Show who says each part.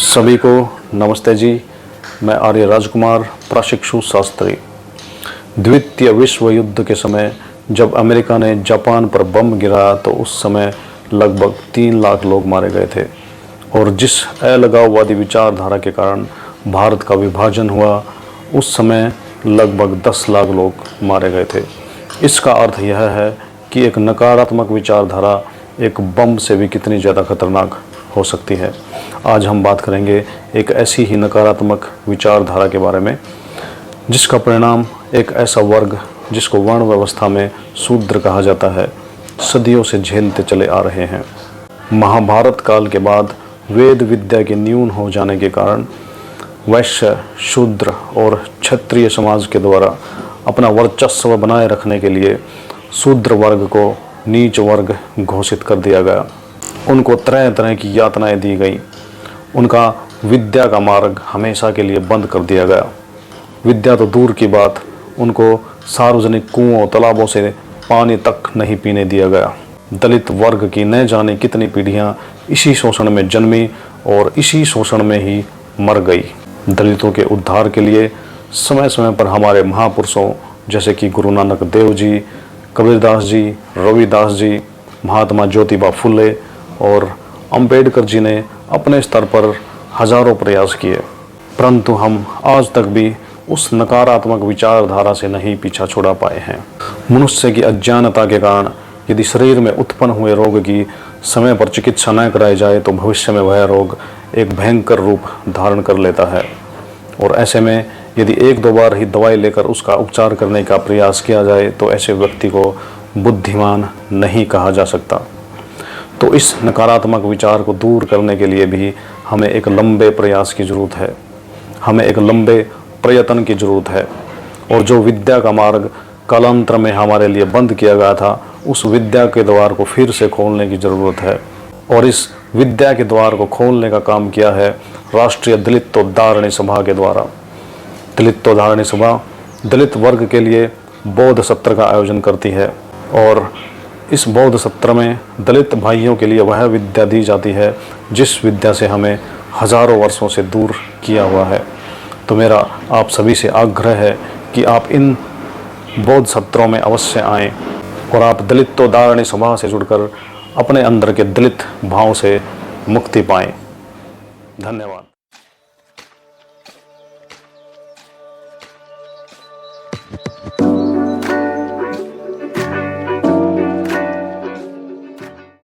Speaker 1: सभी को नमस्ते जी। मैं आर्य राजकुमार, प्रशिक्षु शास्त्री। द्वितीय विश्व युद्ध के समय जब अमेरिका ने जापान पर बम गिराया तो उस समय लगभग 3 लाख लोग मारे गए थे। और जिस अलगाववादी विचारधारा के कारण भारत का विभाजन हुआ, उस समय लगभग 10 लाख लोग मारे गए थे। इसका अर्थ यह है कि एक नकारात्मक विचारधारा एक बम से भी कितनी ज़्यादा खतरनाक हो सकती है। आज हम बात करेंगे एक ऐसी ही नकारात्मक विचारधारा के बारे में जिसका परिणाम एक ऐसा वर्ग जिसको वर्ण व्यवस्था में शूद्र कहा जाता है, सदियों से झेलते चले आ रहे हैं। महाभारत काल के बाद वेद विद्या के न्यून हो जाने के कारण वैश्य, शूद्र और क्षत्रिय समाज के द्वारा अपना वर्चस्व बनाए रखने के लिए शूद्र वर्ग को नीच वर्ग घोषित कर दिया गया। उनको तरह तरह की यातनाएं दी गई। उनका विद्या का मार्ग हमेशा के लिए बंद कर दिया गया। विद्या तो दूर की बात, उनको सार्वजनिक कुओं तालाबों से पानी तक नहीं पीने दिया गया। दलित वर्ग की न जाने कितनी पीढ़ियां इसी शोषण में जन्मी और इसी शोषण में ही मर गई। दलितों के उद्धार के लिए समय समय पर हमारे महापुरुषों जैसे कि गुरु नानक देव जी, कबीरदास जी, रविदास जी, महात्मा ज्योतिबा फुले और अंबेडकर जी ने अपने स्तर पर हजारों प्रयास किए, परंतु हम आज तक भी उस नकारात्मक विचारधारा से नहीं पीछा छुड़ा पाए हैं। मनुष्य की अज्ञानता के कारण यदि शरीर में उत्पन्न हुए रोग की समय पर चिकित्सा न कराई जाए तो भविष्य में वह रोग एक भयंकर रूप धारण कर लेता है। और ऐसे में यदि 1-2 बार ही दवाई लेकर उसका उपचार करने का प्रयास किया जाए तो ऐसे व्यक्ति को बुद्धिमान नहीं कहा जा सकता। तो इस नकारात्मक विचार को दूर करने के लिए भी हमें एक लंबे प्रयास की ज़रूरत है, हमें एक लंबे प्रयत्न की ज़रूरत है। और जो विद्या का मार्ग कालांतर में हमारे लिए बंद किया गया था, उस विद्या के द्वार को फिर से खोलने की ज़रूरत है। और इस विद्या के द्वार को खोलने का काम किया है राष्ट्रीय दलितोद्धारणी सभा के द्वारा। दलितोद्धारणी सभा दलित वर्ग के लिए बौद्ध सत्र का आयोजन करती है और इस बौद्ध सत्र में दलित भाइयों के लिए वह विद्या दी जाती है जिस विद्या से हमें हजारों वर्षों से दूर किया हुआ है। तो मेरा आप सभी से आग्रह है कि आप इन बौद्ध सत्रों में अवश्य आएं और आप दलितोद्धारणी सभा से जुड़कर अपने अंदर के दलित भाव से मुक्ति पाएं। धन्यवाद।